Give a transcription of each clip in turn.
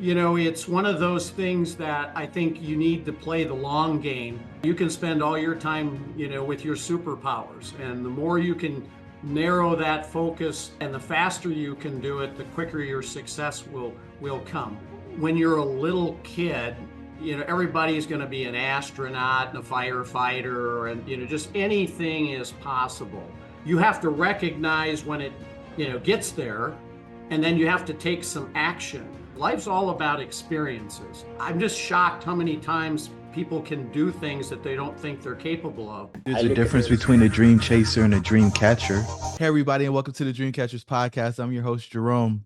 It's one of those things that I think you need to play the long game. You can spend all your time, with your superpowers, and the more you can narrow that focus and the faster you can do it, the quicker your success will come. When you're a little kid, everybody's going to be an astronaut and a firefighter, and just anything is possible. You have to recognize when it, gets there, and then you have to take some action. Life's all about experiences. I'm just shocked how many times people can do things that they don't think they're capable of. There's a difference between a dream chaser and a dream catcher. Hey, everybody, and welcome to the Dream Catchers podcast. I'm your host, Jerome,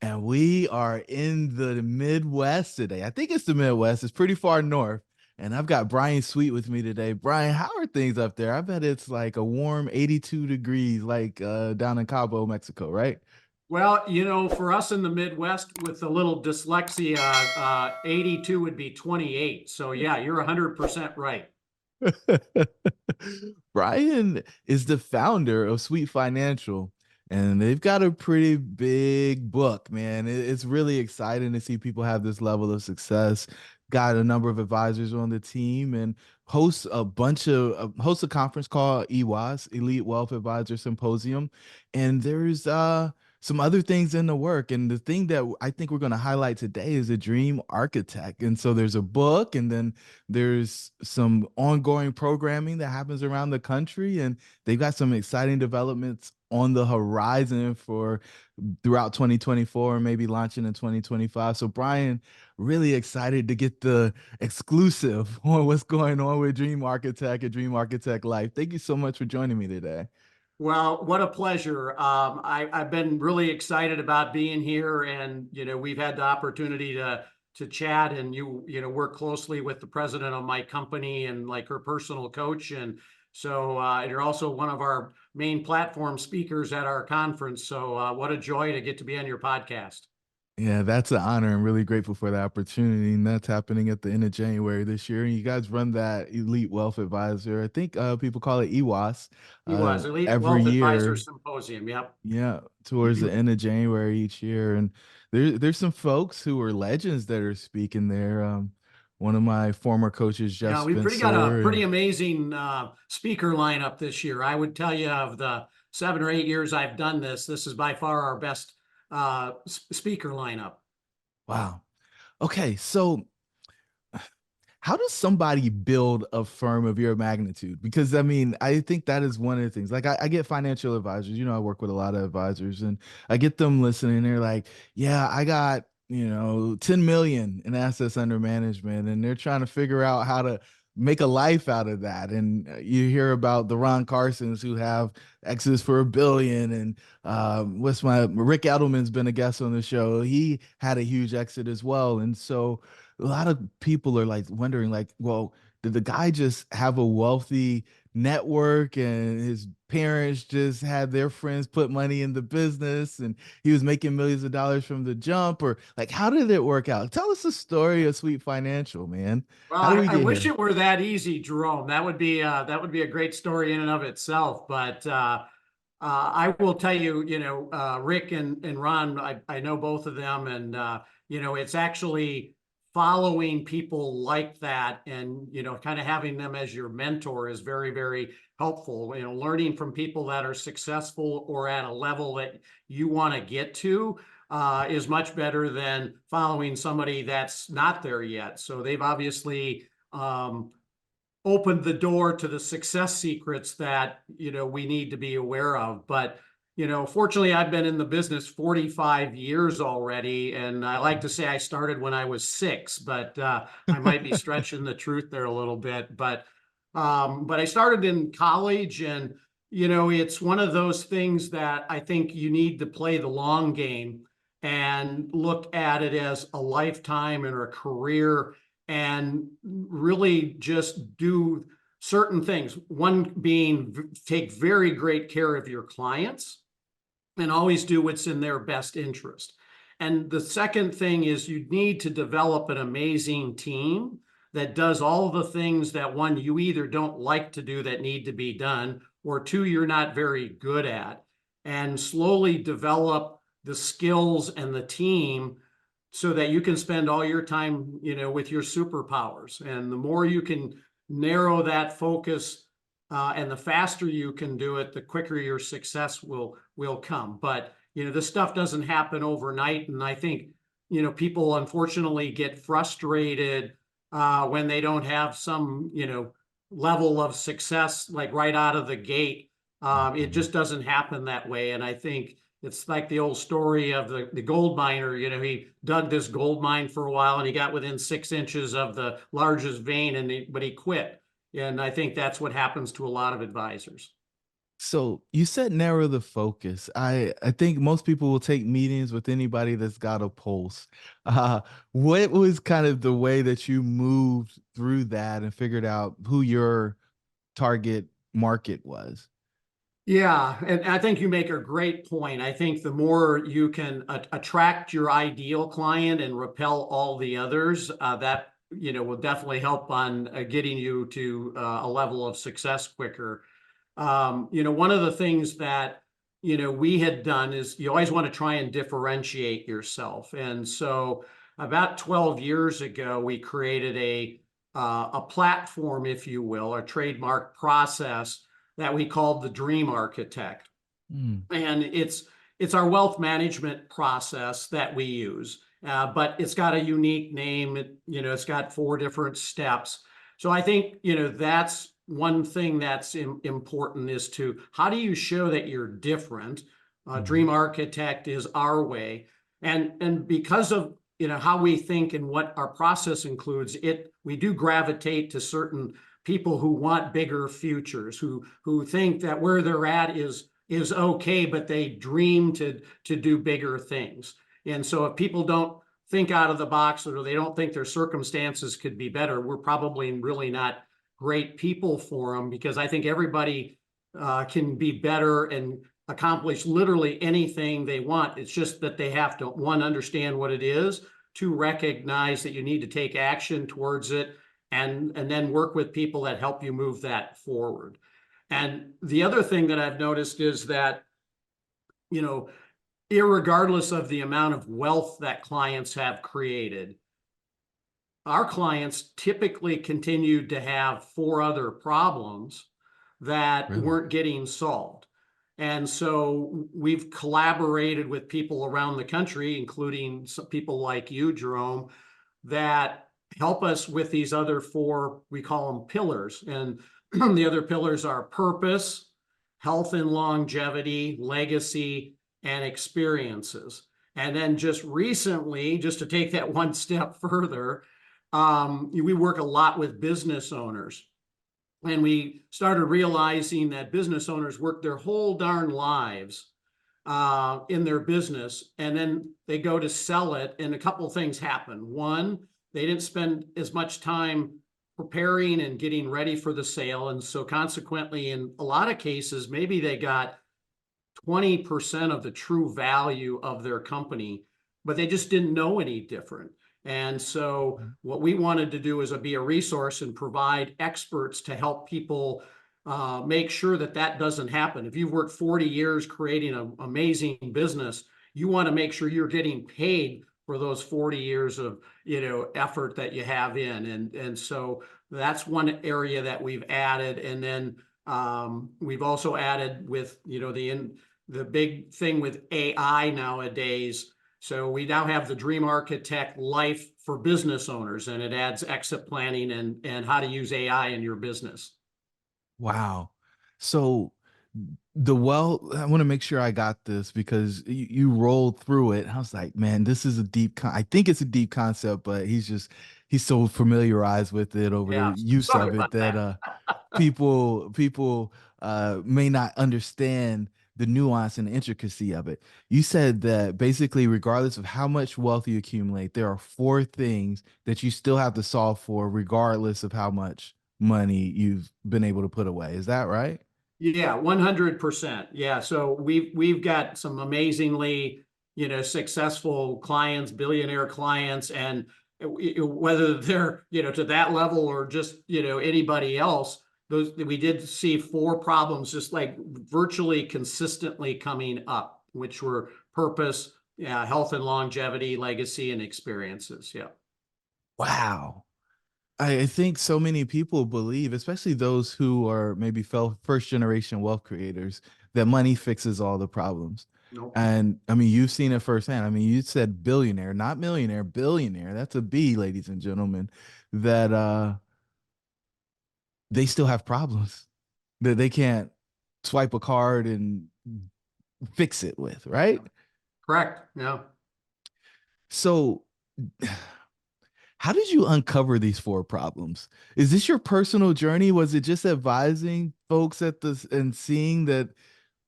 and we are in the Midwest today. I think it's the Midwest. It's pretty far north, and I've got Bryan Sweet with me today. Bryan, how are things up there? I bet it's like a warm 82 degrees, like down in Cabo, Mexico, right? Well, for us in the Midwest with a little dyslexia, 82 would be 28. So yeah, you're 100% right. Bryan is the founder of Sweet Financial, and they've got a pretty big book, man. It's really exciting to see people have this level of success. Got a number of advisors on the team and hosts a conference called EWAS, Elite Wealth Advisor Symposium. And there's some other things in the work. And the thing that I think we're going to highlight today is a dream architect. And so there's a book, and then there's some ongoing programming that happens around the country, and they've got some exciting developments on the horizon for throughout 2024 and maybe launching in 2025. So Bryan, really excited to get the exclusive on what's going on with Dream Architect and Dream Architect Life. Thank you so much for joining me today. Well, what a pleasure. I've been really excited about being here, and we've had the opportunity to chat, and you work closely with the president of my company and like her personal coach, and so you're also one of our main platform speakers at our conference. So what a joy to get to be on your podcast. Yeah, that's an honor. I'm really grateful for the opportunity. And that's happening at the end of January this year. And you guys run that Elite Wealth Advisor. I think people call it EWAS He was Elite every Wealth Advisor year. Symposium. Yep. Yeah, towards the end of January each year. And there's some folks who are legends that are speaking there. One of my former coaches, Jeff Yeah, we got a Spencer. pretty amazing speaker lineup this year. I would tell you, of the 7 or 8 years I've done this, this is by far our best speaker lineup. Wow. Okay, so how does somebody build a firm of your magnitude? Because I mean, I think that is one of the things. Like I get financial advisors, I work with a lot of advisors, and I get them listening. They're like, yeah, I got, 10 million in assets under management, and they're trying to figure out how to make a life out of that. And you hear about the Ron Carsons who have exits for $1 billion. And what's my Rick Edelman's been a guest on the show. He had a huge exit as well. And so a lot of people are like wondering, like, well, did the guy just have a wealthy network and his parents just had their friends put money in the business and he was making millions of dollars from the jump? Or like, how did it work out? Tell us the story of Sweet Financial, man. Well, How do we I get wish here? it were that easy, Jerome. That would be a great story in and of itself. But I will tell you, Rick and Ron, I know both of them, and it's actually following people like that, and kind of having them as your mentor is very, very helpful. Learning from people that are successful or at a level that you want to get to is much better than following somebody that's not there yet. So they've obviously opened the door to the success secrets that we need to be aware of. But fortunately, I've been in the business 45 years already, and I like to say I started when I was 6, but I might be stretching the truth there a little bit. But I started in college, and it's one of those things that I think you need to play the long game and look at it as a lifetime and a career, and really just do certain things. One being take very great care of your clients and always do what's in their best interest. And the second thing is you need to develop an amazing team that does all the things that, one, you either don't like to do that need to be done, or two, you're not very good at, and slowly develop the skills and the team so that you can spend all your time, with your superpowers. And the more you can narrow that focus, and the faster you can do it, the quicker your success will come. But this stuff doesn't happen overnight, and I think people unfortunately get frustrated when they don't have some level of success like right out of the gate. It Mhm. just doesn't happen that way, and I think it's like the old story of the gold miner. He dug this gold mine for a while and he got within 6 inches of the largest vein, but he quit. And I think that's what happens to a lot of advisors. So you said narrow the focus. I think most people will take meetings with anybody that's got a pulse. Uh, what was kind of the way that you moved through that and figured out who your target market was? Yeah, and I think you make a great point. I think the more you can attract your ideal client and repel all the others, that will definitely help on getting you to a level of success quicker. One of the things that we had done is you always want to try and differentiate yourself. And so about 12 years ago, we created a platform, if you will, a trademark process that we called the Dream Architect. Mm, And it's our wealth management process that we use, but it's got a unique name. It's got 4 different steps. So I think that's one thing that's important, is to how do you show that you're different. mhm, Dream Architect is our way, and because of how we think and what our process includes, we do gravitate to certain people who want bigger futures, who think that where they're at is okay, but they dream to do bigger things. And so if people don't think out of the box, or they don't think their circumstances could be better, we're probably really not great people for them, because I think everybody can be better and accomplish literally anything they want. It's just that they have to, one, understand what it is, two, recognize that you need to take action towards it, and then work with people that help you move that forward. And the other thing that I've noticed is that, you know, irregardless of the amount of wealth that clients have created, our clients typically continued to have 4 other problems that really? weren't getting solved. And so we've collaborated with people around the country, including some people like you, Jerome, that help us with these other 4, we call them pillars. And the other pillars are purpose, health and longevity, legacy, and experiences. And then just recently, just to take that one step further, we work a lot with business owners. And we started realizing that business owners work their whole darn lives in their business, and then they go to sell it, and a couple of things happen. One, they didn't spend as much time preparing and getting ready for the sale, and so consequently, in a lot of cases, maybe they got 20% of the true value of their company, but they just didn't know any different. And so Mhm. what we wanted to do is be a resource and provide experts to help people make sure that that doesn't happen. If you've worked 40 years creating an amazing business, you want to make sure you're getting paid for those 40 years of effort that you have in. And so that's one area that we've added. And then we've also added with the big thing with AI nowadays. So we now have the Dream Architect Life for business owners, and it adds exit planning and how to use AI in your business. Wow. So I want to make sure I got this because you rolled through it. I was like, man, this is a I think it's a deep concept, but he's so familiarized with it over the Yeah. use Sorry of about it that that. people may not understand the nuance and intricacy of it. You said that basically, regardless of how much wealth you accumulate, there are 4 things that you still have to solve for, regardless of how much money you've been able to put away. Is that right? Yeah, 100%. Yeah. So we've got some amazingly, successful clients, billionaire clients, and whether they're, to that level or just, anybody else, those we did see 4 problems just like virtually consistently coming up, which were purpose, Yeah, health and longevity, legacy, and experiences. Yeah. Wow. I think so many people believe, especially those who are maybe first generation wealth creators, that money fixes all the problems. Nope. And I mean, you've seen it firsthand. I mean, you said billionaire, not millionaire, billionaire. That's a B, ladies and gentlemen, that they still have problems that they can't swipe a card and fix it with, right? Correct. Yeah. So how did you uncover these four problems? Is this your personal journey? Was it just advising folks at this and seeing that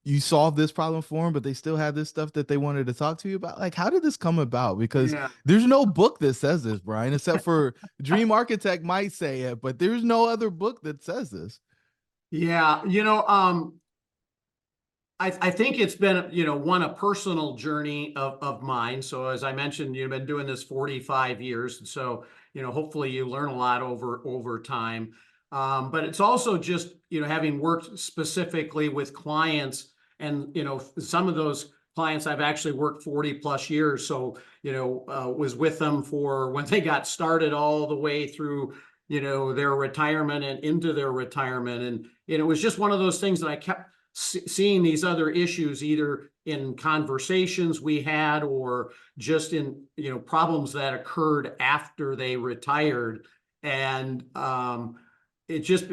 you solved this problem for them, but they still have this stuff that they wanted to talk to you about? Like, how did this come about? Because Yeah. there's no book that says this, Bryan, except for Dream Architect might say it, but there's no other book that says this. Yeah. I think it's been, a personal journey of mine. So as I mentioned, you've been doing this 45 years. So, hopefully you learn a lot over time. But it's also just, having worked specifically with clients and, some of those clients I've actually worked 40 plus years. So, was with them for when they got started all the way through, their retirement and into their retirement. And, it was just one of those things that I kept seeing these other issues either in conversations we had or just in problems that occurred after they retired. And it just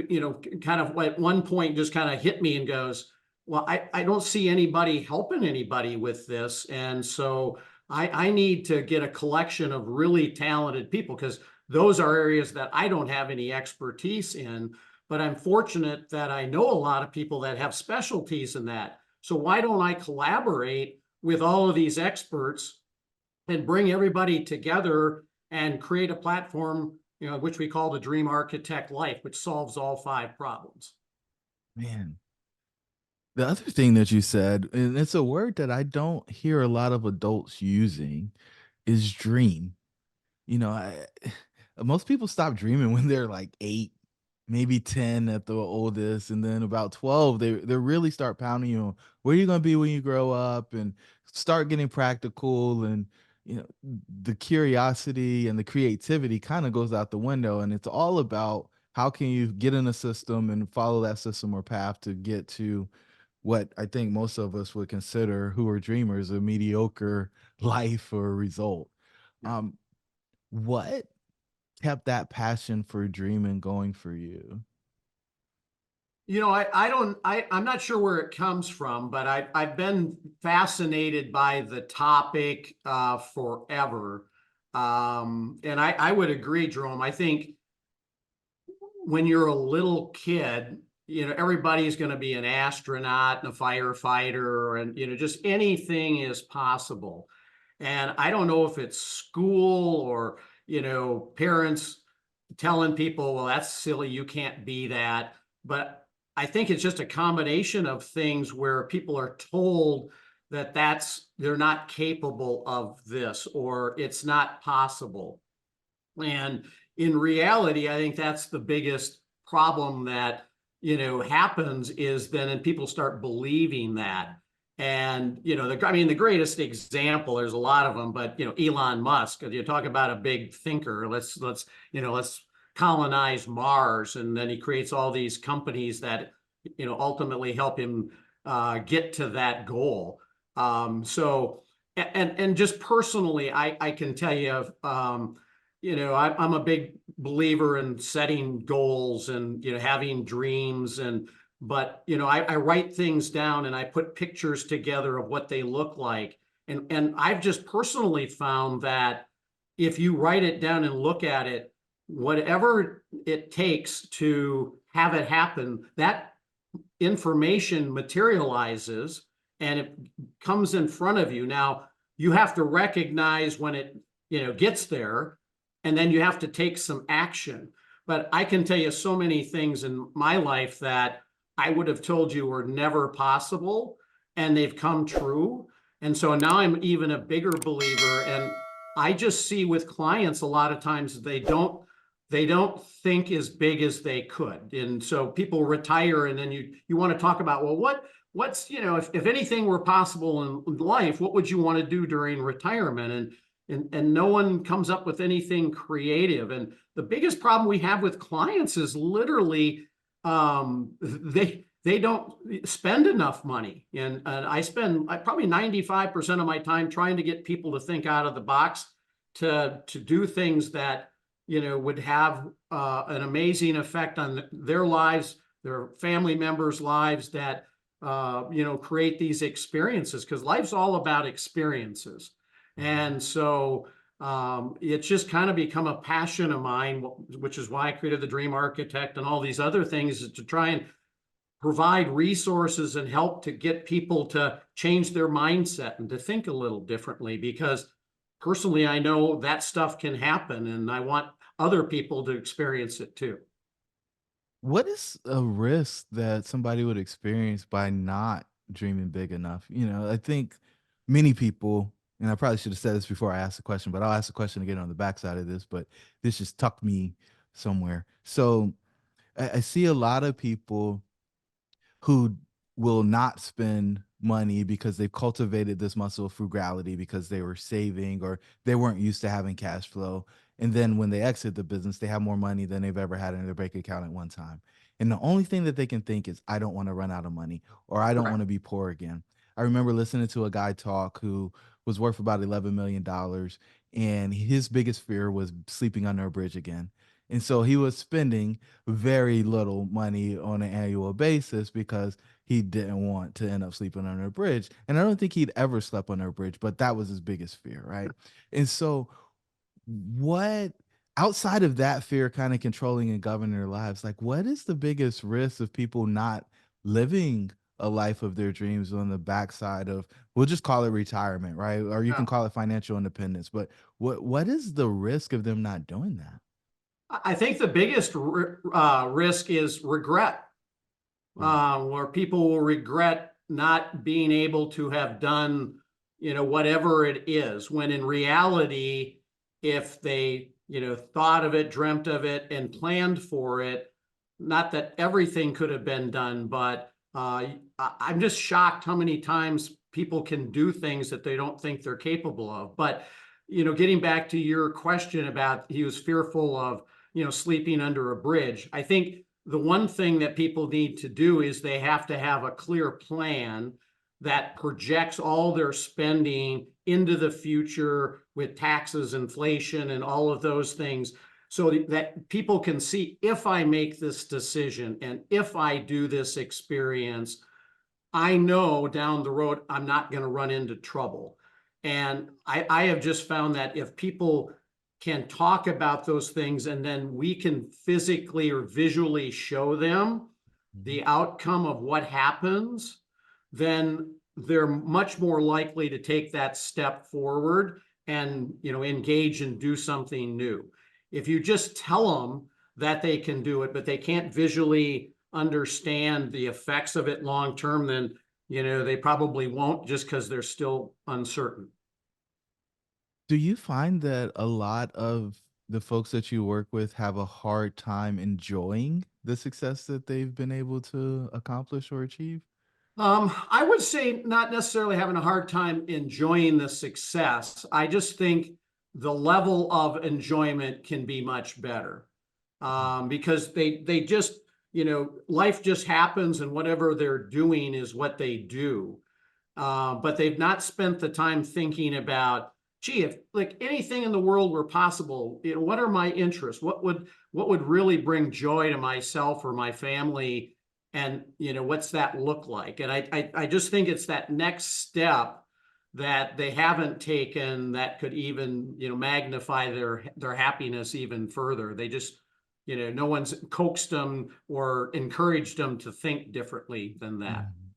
kind of at one point just kind of hit me and goes, well, I don't see anybody helping anybody with this. And so I need to get a collection of really talented people, because those are areas that I don't have any expertise in. But I'm fortunate that I know a lot of people that have specialties in that. So why don't I collaborate with all of these experts and bring everybody together and create a platform, which we call the Dream Architect Life, which solves all five problems. Man, the other thing that you said, and it's a word that I don't hear a lot of adults using, is dream. You know, most people stop dreaming when they're like 8, maybe 10 at the oldest, and then about 12 they really start pounding you on where you're going to be when you grow up, and start getting practical. And the curiosity and the creativity kind of goes out the window, and it's all about how can you get in a system and follow that system or path to get to what I think most of us would consider, who are dreamers, a mediocre life or result. um what kept that passion for dreaming going for you? I'm not sure where it comes from, but I've been fascinated by the topic forever. And I would agree, Jerome. I think when you're a little kid, everybody's going to be an astronaut and a firefighter, and, just anything is possible. And I don't know if it's school or, parents telling people, well, that's silly, you can't be that. But I think it's just a combination of things where people are told that they're not capable of this, or it's not possible. And in reality, I think that's the biggest problem that, happens, is then people start believing that. And, the greatest example, there's a lot of them, but, Elon Musk, you talk about a big thinker, let's colonize Mars. And then he creates all these companies that, ultimately help him get to that goal. So, and just personally, I can tell you, I'm a big believer in setting goals and, having dreams. But, I write things down and I put pictures together of what they look like. And I've just personally found that if you write it down and look at it, whatever it takes to have it happen, that information materializes and it comes in front of you. Now, you have to recognize when it, gets there, and then you have to take some action. But I can tell you so many things in my life that I would have told you were never possible, and they've come true. And so now I'm even a bigger believer. And I just see with clients a lot of times they don't think as big as they could. And so people retire, and then you want to talk about, well, what's, if anything were possible in life, what would you want to do during retirement? And no one comes up with anything creative. And the biggest problem we have with clients is literally they don't spend enough money. And I spend probably 95% of my time trying to get people to think out of the box, to do things that would have an amazing effect on their lives, their family members' lives, that create these experiences, because life's all about experiences. And so it's just kind of become a passion of mine, which is why I created the Dream Architect and all these other things, is to try and provide resources and help to get people to change their mindset and to think a little differently. Because personally, I know that stuff can happen, and I want other people to experience it too. What is a risk that somebody would experience by not dreaming big enough? I think many people, and I probably should have said this before I asked the question, but I'll ask the question again on the backside of this, but this just tucked me somewhere. So I see a lot of people who will not spend money because they've cultivated this muscle of frugality because they were saving or they weren't used to having cash flow. And then when they exit the business, they have more money than they've ever had in their bank account at one time. And the only thing that they can think is, I don't want to run out of money, or I don't Right. want to be poor again. I remember listening to a guy talk who was worth about $11 million, and his biggest fear was sleeping under a bridge again. And so he was spending very little money on an annual basis because he didn't want to end up sleeping under a bridge. And I don't think he'd ever slept under a bridge, but that was his biggest fear, right? And so, what outside of that fear kind of controlling and governing their lives, like what is the biggest risk of people not living a life of their dreams on the backside of, we'll just call it retirement, right? Or you can Yeah. call it financial independence, but what is the risk of them not doing that? I think the biggest risk is regret, Mm, where people will regret not being able to have done, whatever it is, when in reality, if they, thought of it, dreamt of it, and planned for it, not that everything could have been done, but I'm just shocked how many times people can do things that they don't think they're capable of. But, getting back to your question about he was fearful of, sleeping under a bridge, I think the one thing that people need to do is they have to have a clear plan that projects all their spending into the future with taxes, inflation, and all of those things, so that people can see, if I make this decision and if I do this experience, I know down the road I'm not going to run into trouble. And I have just found that if people can talk about those things, and then we can physically or visually show them mhm. the outcome of what happens, then they're much more likely to take that step forward and engage and do something new. If you just tell them that they can do it, but they can't visually understand the effects of it long term, then they probably won't, just because they're still uncertain. Do you find that a lot of the folks that you work with have a hard time enjoying the success that they've been able to accomplish or achieve? I would say not necessarily having a hard time enjoying the success. I just think the level of enjoyment can be much better, because they just, life just happens, and whatever they're doing is what they do. But they've not spent the time thinking about, gee, if like anything in the world were possible, what are my interests? What would really bring joy to myself or my family? And what's that look like? And I just think it's that next step that they haven't taken that could even magnify their happiness even further. They just, no one's coaxed them or encouraged them to think differently than that. Mhm.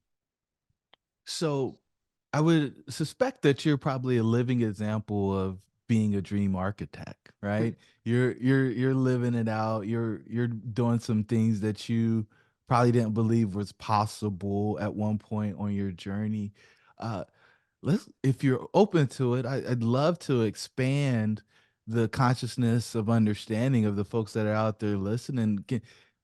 So I would suspect that you're probably a living example of being a dream architect, right? You're living it out. You're doing some things that you probably didn't believe was possible at one point on your journey. Uh, let's, if you're open to it, I'd love to expand the consciousness of understanding of the folks that are out there listening.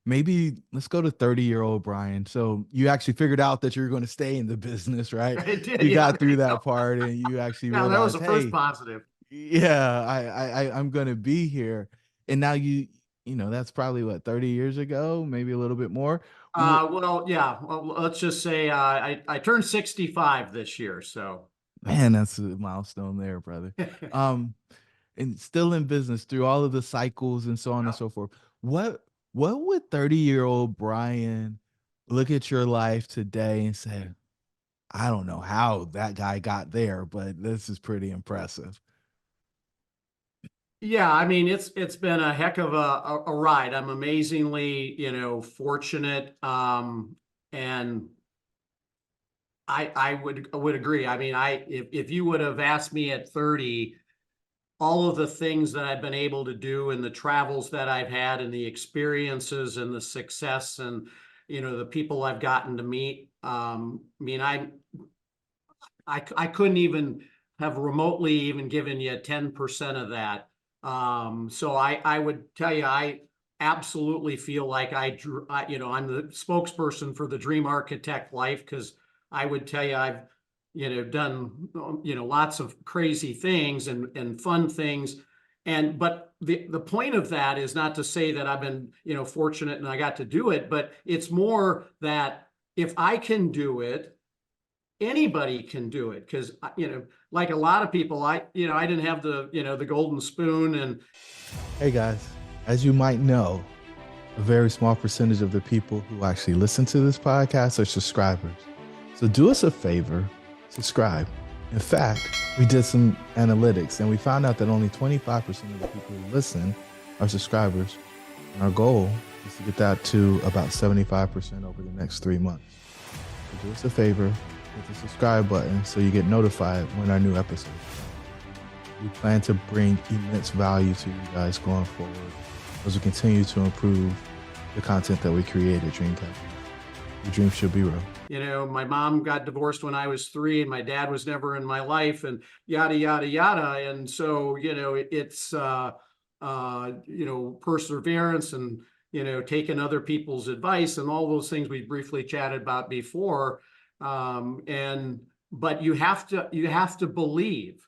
maybe let's go to 30-year-old Bryan. So you actually figured out that you're going to stay in the business, right? I did, You yeah, got there through you that go. part and you actually Yeah, that was realized, the first hey, positive. yeah, I'm going to be here. And now that's probably what, 30 years ago, maybe a little bit more. Well, yeah, well, let's just say I turned 65 this year, so. Man, that's a milestone there, brother. Um, and still in business through all of the cycles and so on and so forth. What would 30-year-old Bryan look at your life today and say, I don't know how that guy got there, but this is pretty impressive. Yeah, I mean it's been a heck of a ride. I'm amazingly, fortunate. And I would agree. I mean, if you would have asked me at 30, all of the things that I've been able to do and the travels that I've had and the experiences and the success and the people I've gotten to meet. I mean, I couldn't even have remotely even given you 10% of that. So I would tell you, I absolutely feel like I'm the spokesperson for the Dream Architect life, because I would tell you I've, done, lots of crazy things and fun things. But the point of that is not to say that I've been, fortunate and I got to do it, but it's more that if I can do it, anybody can do it. Because like a lot of people, I didn't have the golden spoon. And Hey guys, as you might know, a very small percentage of the people who actually listen to this podcast are subscribers. So do us a favor, subscribe. In fact, we did some analytics and we found out that only 25% of the people who listen are subscribers. And our goal is to get that to about 75% over the next 3 months. So do us a favor, hit the subscribe button so you get notified when our new episodes come. We plan to bring immense value to you guys going forward as we continue to improve the content that we create at Dreamcatcher. Your dreams should be real. my mom got divorced when I was 3, and my dad was never in my life, and yada yada yada. And so it's perseverance and taking other people's advice and all those things we briefly chatted about before. And but you have to believe.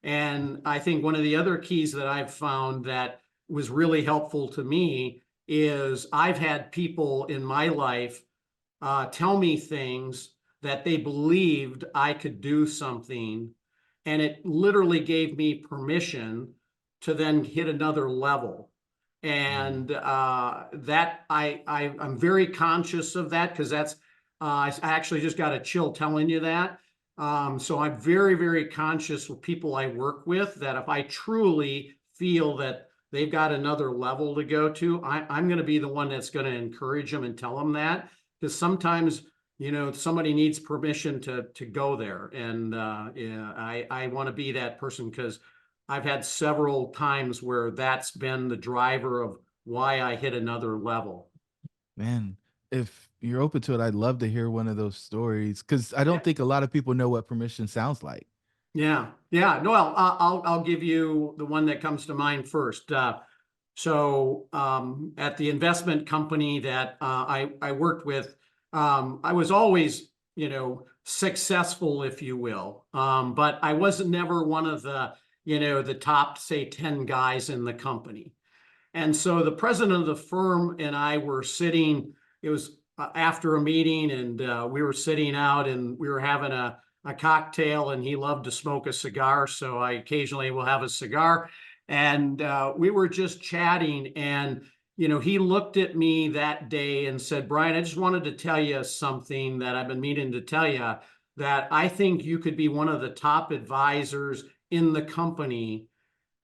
And I think one of the other keys that I've found that was really helpful to me is I've had people in my life tell me things that they believed I could do something, and it literally gave me permission to then hit another level. And that I'm very conscious of that, because that's I actually just got a chill telling you that. So I'm very, very conscious with people I work with, that if I truly feel that they've got another level to go to, I'm going to be the one that's going to encourage them and tell them that. Because sometimes somebody needs permission to go there. And yeah, I want to be that person, because I've had several times where that's been the driver of why I hit another level. Man, if you're open to it, I'd love to hear one of those stories because I Yeah. don't think a lot of people know what permission sounds like. Yeah, yeah. No, well, I'll give you the one that comes to mind first. So at the investment company that I worked with, I was always successful, if you will, but I wasn't never one of the top, say, 10 guys in the company. And so the president of the firm and I were sitting, it was after a meeting, and we were sitting out and we were having a cocktail, and he loved to smoke a cigar. So I occasionally will have a cigar. And we were just chatting. And, he looked at me that day and said, Bryan, I just wanted to tell you something that I've been meaning to tell you, that I think you could be one of the top advisors in the company,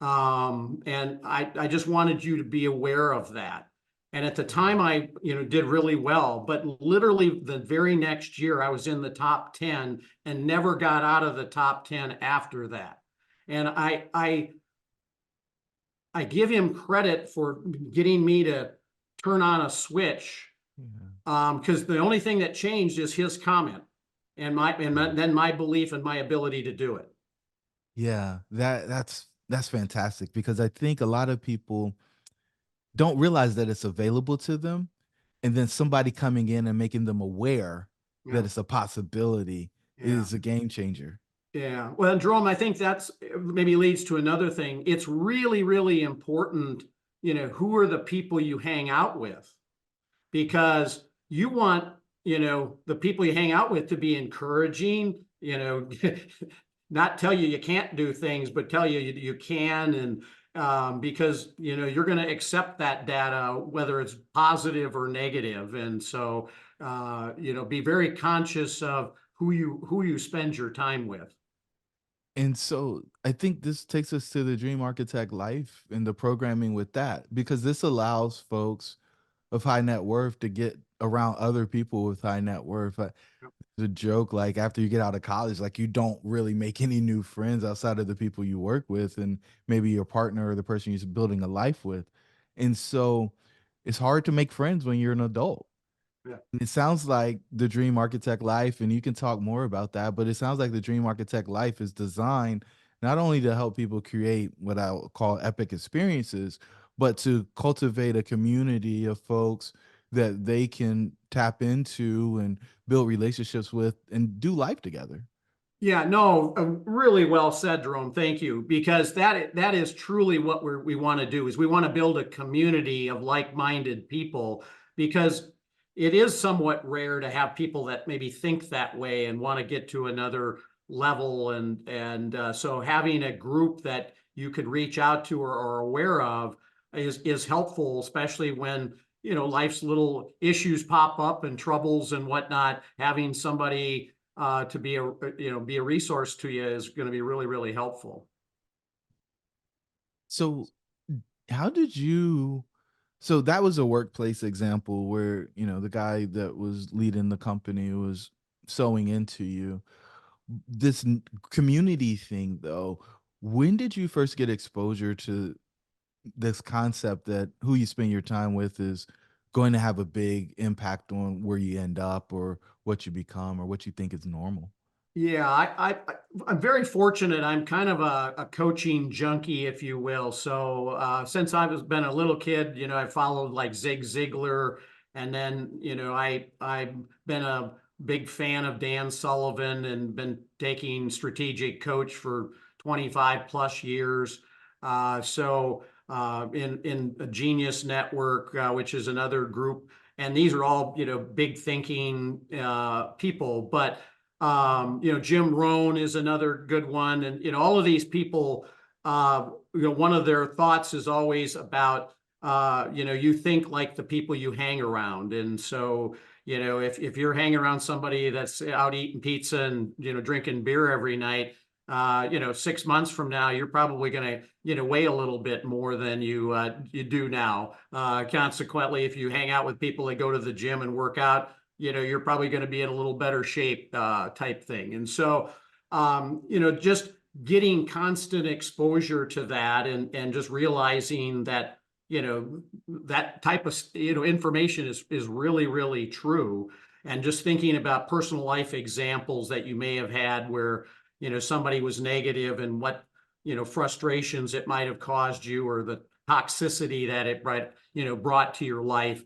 and I just wanted you to be aware of that. And at the time I, did really well, but literally the very next year I was in the top 10 and never got out of the top 10 after that. And I give him credit for getting me to turn on a switch, Yeah. because the only thing that changed is his comment and then my belief and my ability to do it. Yeah, that's fantastic because I think a lot of people don't realize that it's available to them and then somebody coming in and making them aware that Yeah. it's a possibility Yeah. is a game changer. Yeah. Well, Jerome, I think that's maybe leads to another thing. It's really, really important, who are the people you hang out with, because you want, the people you hang out with to be encouraging, not tell you you can't do things, but tell you can. And because, you're going to accept that data, whether it's positive or negative. And so, be very conscious of who you spend your time with. And so I think this takes us to the Dream Architect life and the programming with that, because this allows folks of high net worth to get around other people with high net worth. The joke, like after you get out of college, like you don't really make any new friends outside of the people you work with and maybe your partner or the person you're building a life with. And so it's hard to make friends when you're an adult. Yeah. And it sounds like the Dream Architect life, and you can talk more about that, but it sounds like the Dream Architect life is designed not only to help people create what I would call epic experiences, but to cultivate a community of folks that they can tap into and build relationships with and do life together. Yeah, no, really well said, Jerome. Thank you, because that is truly what we want to do is we want to build a community of like-minded people, because it is somewhat rare to have people that maybe think that way and want to get to another level, and so having a group that you could reach out to or are aware of is helpful, especially when life's little issues pop up and troubles and whatnot. Having somebody to be a resource to you is going to be really, really helpful. So how did you so that was a workplace example where, the guy that was leading the company was sewing into you. This community thing though, when did you first get exposure to this concept that who you spend your time with is going to have a big impact on where you end up or what you become or what you think is normal? Yeah, I'm very fortunate. I'm kind of a coaching junkie, if you will. So since I've been a little kid, I followed like Zig Ziglar, and then I've been a big fan of Dan Sullivan and been taking strategic coach for 25 plus years. In a Genius Network, which is another group, and these are all big thinking people, but Jim Rohn is another good one. And, all of these people, one of their thoughts is always about, you think like the people you hang around. And so, if you're hanging around somebody that's out eating pizza and, drinking beer every night, 6 months from now, you're probably going to, weigh a little bit more than you do now. Consequently, if you hang out with people that go to the gym and work out, you're probably going to be in a little better shape, type thing. And so, just getting constant exposure to that, and just realizing that, that type of, information is really, really true. And just thinking about personal life examples that you may have had where, somebody was negative, and what, frustrations it might have caused you, or the toxicity that it brought to your life,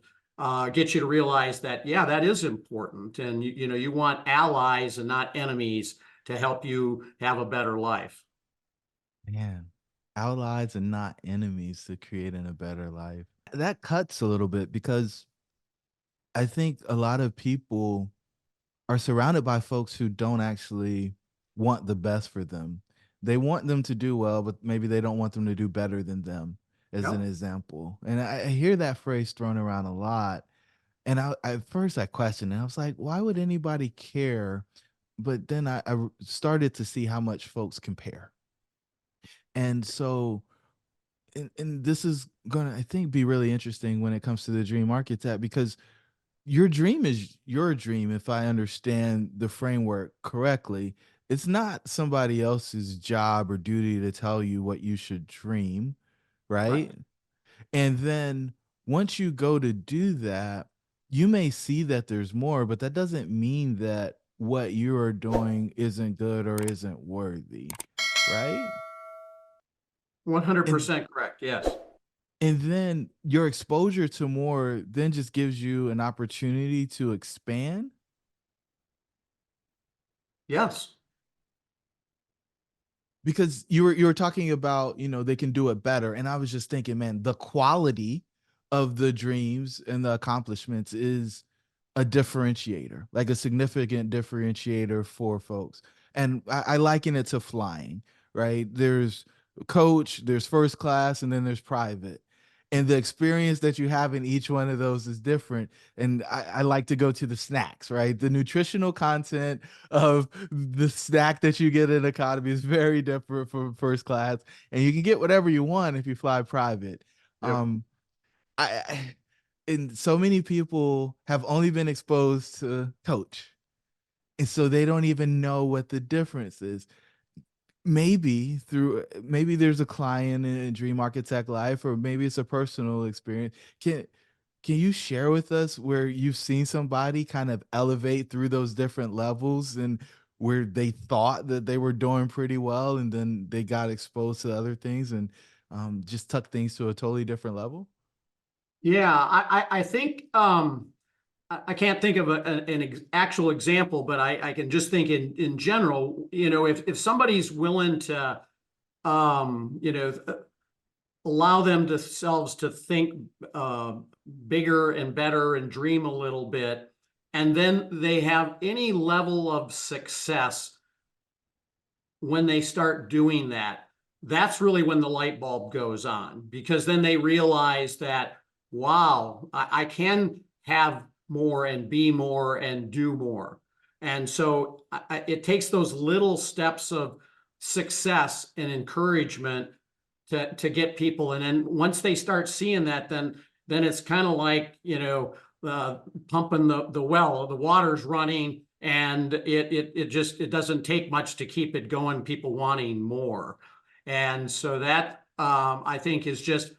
get you to realize that, yeah, that is important. And you want allies and not enemies to help you have a better life. Man, allies and not enemies to creating a better life. That cuts a little bit because I think a lot of people are surrounded by folks who don't actually want the best for them. They want them to do well, but maybe they don't want them to do better than them, as an Yep. example. And I hear that phrase thrown around a lot. And at first I questioned it. I was like, why would anybody care? But then I started to see how much folks compare. And so, and this is gonna, I think, be really interesting when it comes to the dream architect, because your dream is your dream. If I understand the framework correctly, it's not somebody else's job or duty to tell you what you should dream, right? Correct. And then once you go to do that, you may see that there's more, but that doesn't mean that what you are doing isn't good or isn't worthy, right? And 100% correct. Yes. And then your exposure to more then just gives you an opportunity to expand. Yes. Because you were talking about, they can do it better, and I was just thinking, man, the quality of the dreams and the accomplishments is a differentiator, like a significant differentiator for folks. And I liken it to flying, right? There's coach, there's first class, and then there's private. And the experience that you have in each one of those is different. And I like to go to the snacks, right? The nutritional content of the snack that you get in economy is very different from first class. And you can get whatever you want if you fly private. Yep. Um, I and so many people have only been exposed to coach, and so they don't even know what the difference is. Maybe there's a client in Dream Architect Life, or maybe it's a personal experience. Can you share with us where you've seen somebody kind of elevate through those different levels, and where they thought that they were doing pretty well, and then they got exposed to other things, and just took things to a totally different level? Yeah, I think I can't think of actual example, but I can just think in general, if somebody's willing to allow themselves to think uh, bigger and better and dream a little bit, and then they have any level of success when they start doing that, that's really when the light bulb goes on, because then they realize that, wow, I can have more and be more and do more. And so it takes those little steps of success and encouragement to get people. And then once they start seeing that, then it's kind of like, pumping the well, the water's running, and it doesn't take much to keep it going, people wanting more. And so that I think is just,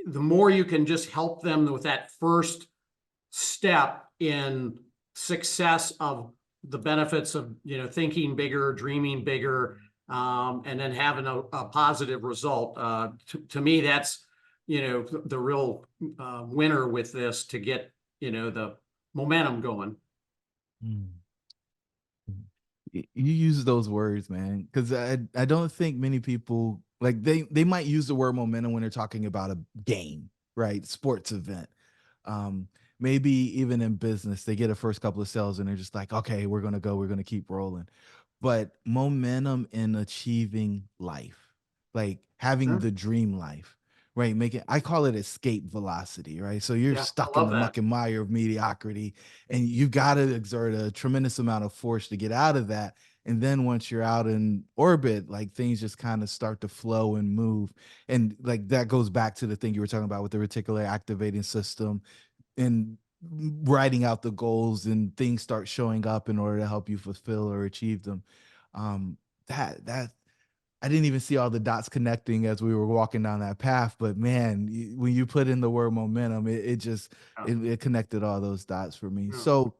the more you can just help them with that first step in success of the benefits of thinking bigger, dreaming bigger, and then having a positive result. To me, that's the real winner with this, to get the momentum going. Mm. You use those words, man, because I don't think many people, like, they might use the word momentum when they're talking about a game, right? Sports event. Um, Maybe even in business, they get a first couple of sales and they're just like, okay, we're gonna keep rolling. But momentum in achieving life, like having Sure. the dream life, right? I call it escape velocity, right? So you're Yeah, I stuck in love the that. muck and mire of mediocrity, and you've got to exert a tremendous amount of force to get out of that. And then once you're out in orbit, like, things just kind of start to flow and move. And like that goes back to the thing you were talking about with the reticular activating system, and writing out the goals, and things start showing up in order to help you fulfill or achieve them. Um, that I didn't even see all the dots connecting as we were walking down that path, but man, when you put in the word momentum, it just Yeah. it connected all those dots for me. Yeah. So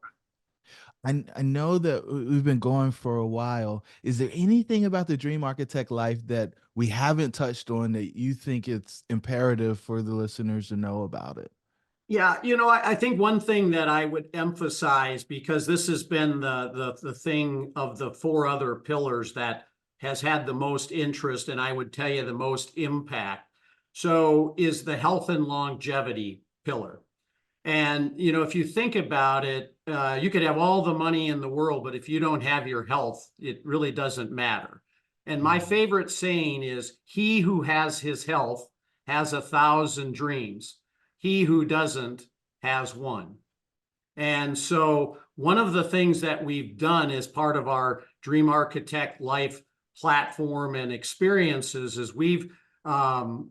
I know that we've been going for a while. Is there anything about the Dream Architect life that we haven't touched on that you think it's imperative for the listeners to know about it? Yeah, I think one thing that I would emphasize, because this has been the thing of the four other pillars that has had the most interest, and I would tell you the most impact. So is the health and longevity pillar. And if you think about it, you could have all the money in the world, but if you don't have your health, it really doesn't matter. And my Mm. favorite saying is, "He who has his health has 1,000 dreams. He who doesn't has one." And so one of the things that we've done as part of our Dream Architect Life platform and experiences is we've um,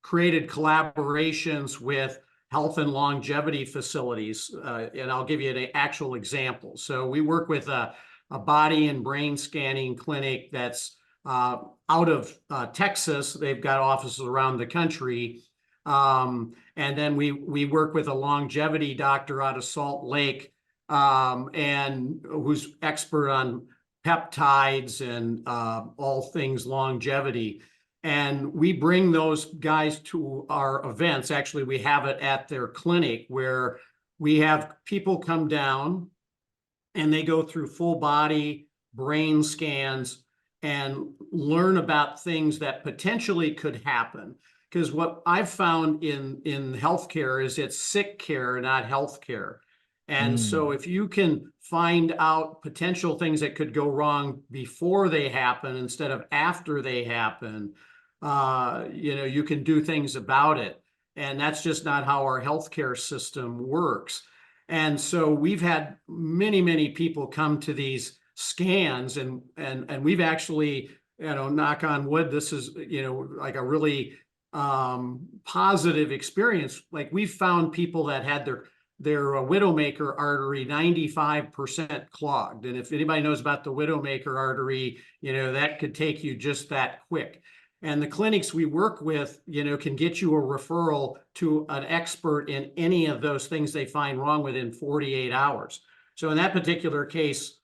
created collaborations with health and longevity facilities. And I'll give you an actual example. So we work with a body and brain scanning clinic that's out of Texas. They've got offices around the country. And then we work with a longevity doctor out of Salt Lake, and who's expert on peptides and all things longevity. And we bring those guys to our events. Actually, we have it at their clinic where we have people come down and they go through full body brain scans and learn about things that potentially could happen. Because what I've found in healthcare is it's sick care, not healthcare. And so Mm, if you can find out potential things that could go wrong before they happen instead of after they happen, you can do things about it. And that's just not how our healthcare system works. And so we've had many, many people come to these scans, and we've actually, knock on wood, this is, like a really positive experience. Like we've found people that had their widowmaker artery 95% clogged. And if anybody knows about the widowmaker artery, that could take you just that quick. And the clinics we work with, can get you a referral to an expert in any of those things they find wrong within 48 hours. So in that particular case,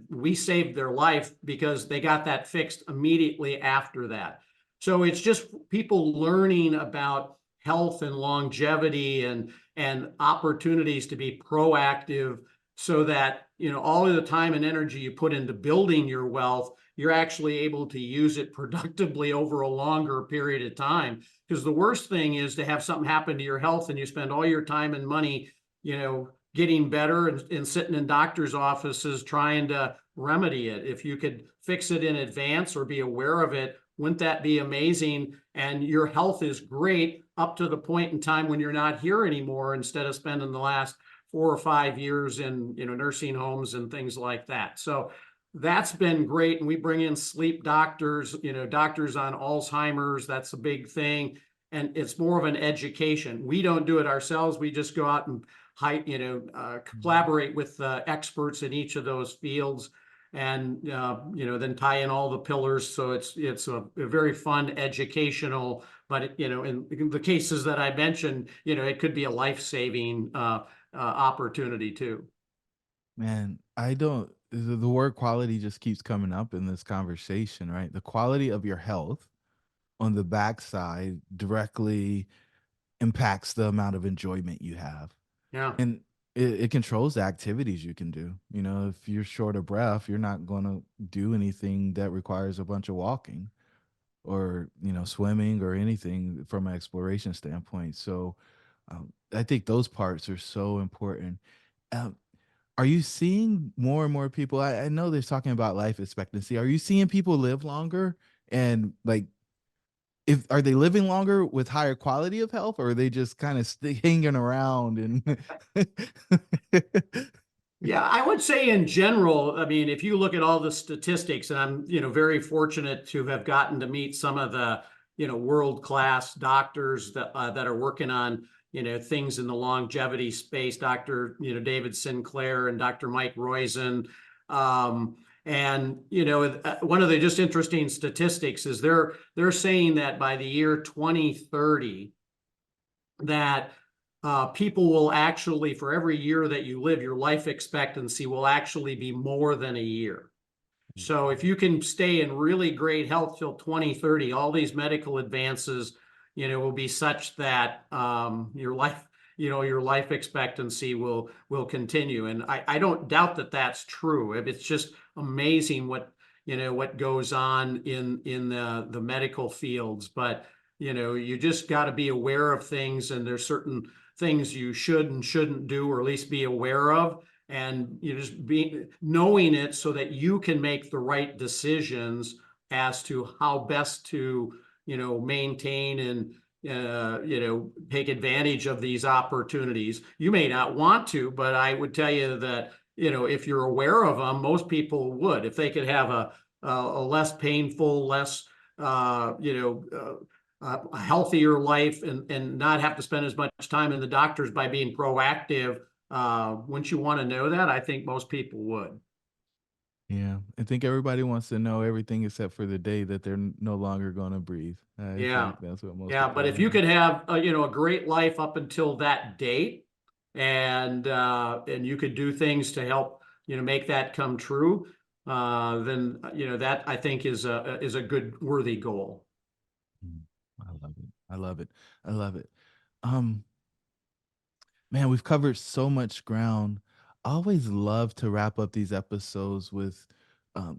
we saved their life because they got that fixed immediately after that. So it's just people learning about health and longevity and opportunities to be proactive so that, all of the time and energy you put into building your wealth, you're actually able to use it productively over a longer period of time. Because the worst thing is to have something happen to your health and you spend all your time and money, getting better and sitting in doctor's offices trying to remedy it. If you could fix it in advance or be aware of it, wouldn't that be amazing? And your health is great up to the point in time when you're not here anymore, instead of spending the last 4 or 5 years in, nursing homes and things like that. So that's been great. And we bring in sleep doctors, doctors on Alzheimer's. That's a big thing. And it's more of an education. We don't do it ourselves. We just go out and collaborate with experts in each of those fields, and then tie in all the pillars. So it's a very fun educational, but in the cases that I mentioned, it could be a life-saving opportunity too. man, I don't, the word quality just keeps coming up in this conversation, right? The quality of your health on the backside directly impacts the amount of enjoyment you have. Yeah. And it controls the activities you can do. If you're short of breath, you're not going to do anything that requires a bunch of walking or, swimming or anything from an exploration standpoint. So I think those parts are so important. Um, are you seeing more and more people? I know they're talking about life expectancy. Are you seeing people live longer? And like, if are they living longer with higher quality of health, or are they just kind of hanging around and Yeah, I would say in general, I mean, if you look at all the statistics, and I'm, very fortunate to have gotten to meet some of the, world-class doctors that are working on, things in the longevity space, Dr. David Sinclair and Dr. Mike Roizen. And one of the just interesting statistics is they're saying that by the year 2030, that people will actually, for every year that you live, your life expectancy will actually be more than a year. So if you can stay in really great health till 2030, all these medical advances, will be such that your life expectancy will continue. And I don't doubt that that's true. It's just amazing what goes on in the medical fields. But you just got to be aware of things, and there's certain things you should and shouldn't do, or at least be aware of, and just be knowing it so that you can make the right decisions as to how best to maintain and take advantage of these opportunities. You may not want to, but I would tell you that if you're aware of them, most people would. If they could have a less painful, less a healthier life, and not have to spend as much time in the doctors by being proactive, wouldn't you want to know that? I think most people would. Yeah, I think everybody wants to know everything except for the day that they're no longer going to breathe. I Yeah. think that's what most Yeah. people But if want to you know. could have a great life up until that date, and you could do things to help, make that come true, then, that I think is a good, worthy goal. I love it. I love it. I love it. Um, Man, we've covered so much ground. I always love to wrap up these episodes with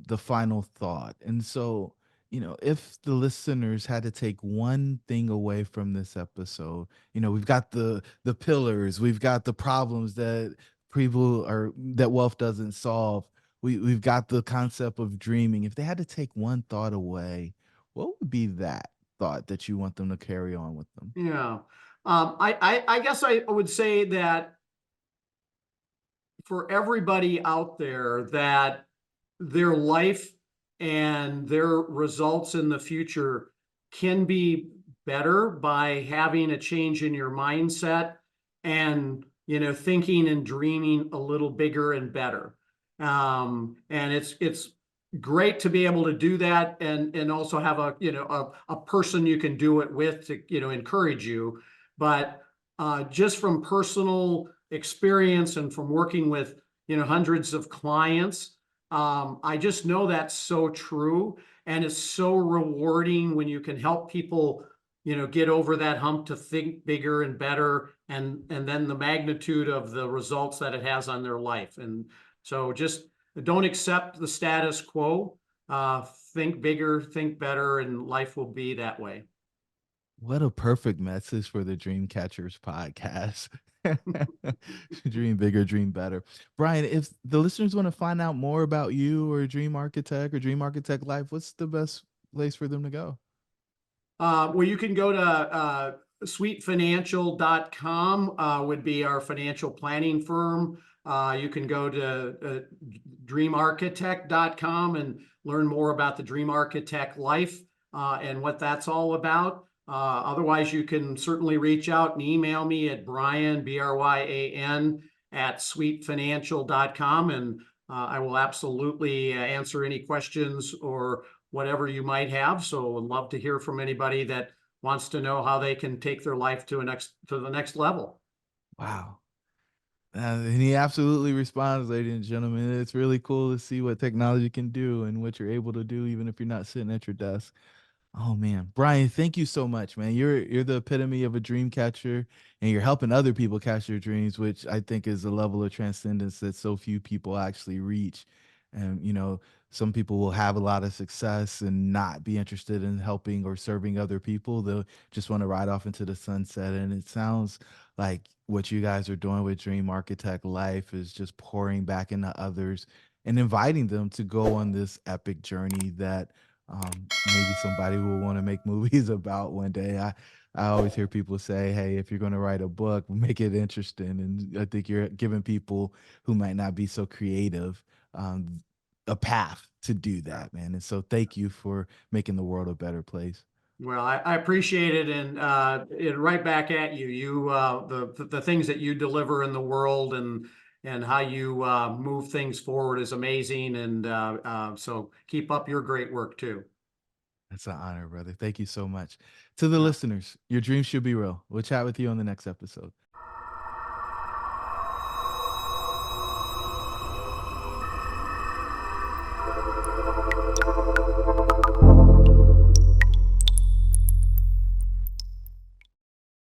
the final thought. And so, if the listeners had to take one thing away from this episode, we've got the pillars, we've got the problems that people are that wealth doesn't solve. We've got the concept of dreaming. If they had to take one thought away, what would be that thought that you want them to carry on with them? Yeah. I guess I would say that for everybody out there, that their life and their results in the future can be better by having a change in your mindset and, thinking and dreaming a little bigger and better. And it's great to be able to do that, and also have a person you can do it with to, encourage you. But just from personal experience and from working with, hundreds of clients, I just know that's so true. And it's so rewarding when you can help people, get over that hump to think bigger and better, and then the magnitude of the results that it has on their life. And so just don't accept the status quo. Think bigger, think better, and life will be that way. What a perfect message for the Dream Catchers podcast. Dream bigger, dream better. Bryan, if the listeners want to find out more about you or Dream Architect or Dream Architect Life, what's the best place for them to go? Well, you can go to sweetfinancial.com, would be our financial planning firm. You can go to dreamarchitect.com and learn more about the Dream Architect Life, and what that's all about. Otherwise, you can certainly reach out and email me at Bryan, Bryan, at sweetfinancial.com, and I will absolutely answer any questions or whatever you might have. So I'd love to hear from anybody that wants to know how they can take their life to the next level. Wow. And he absolutely responds, ladies and gentlemen. It's really cool to see what technology can do and what you're able to do, even if you're not sitting at your desk. Oh man, Bryan, thank you so much, man. You're the epitome of a dream catcher, and you're helping other people catch their dreams, which I think is a level of transcendence that so few people actually reach. And some people will have a lot of success and not be interested in helping or serving other people. They'll just want to ride off into the sunset. And it sounds like what you guys are doing with Dream Architect Life is just pouring back into others and inviting them to go on this epic journey that maybe somebody will want to make movies about one day. I always hear people say, "Hey, if you're going to write a book, make it interesting." And I think you're giving people who might not be so creative a path to do Yeah. that, man. And so, thank you for making the world a better place. Well, I appreciate it, and right back at you. The things that you deliver in the world, and how you move things forward is amazing. And so keep up your great work too. That's an honor, brother. Thank you so much. To the Yeah. listeners, your dreams should be real. We'll chat with you on the next episode.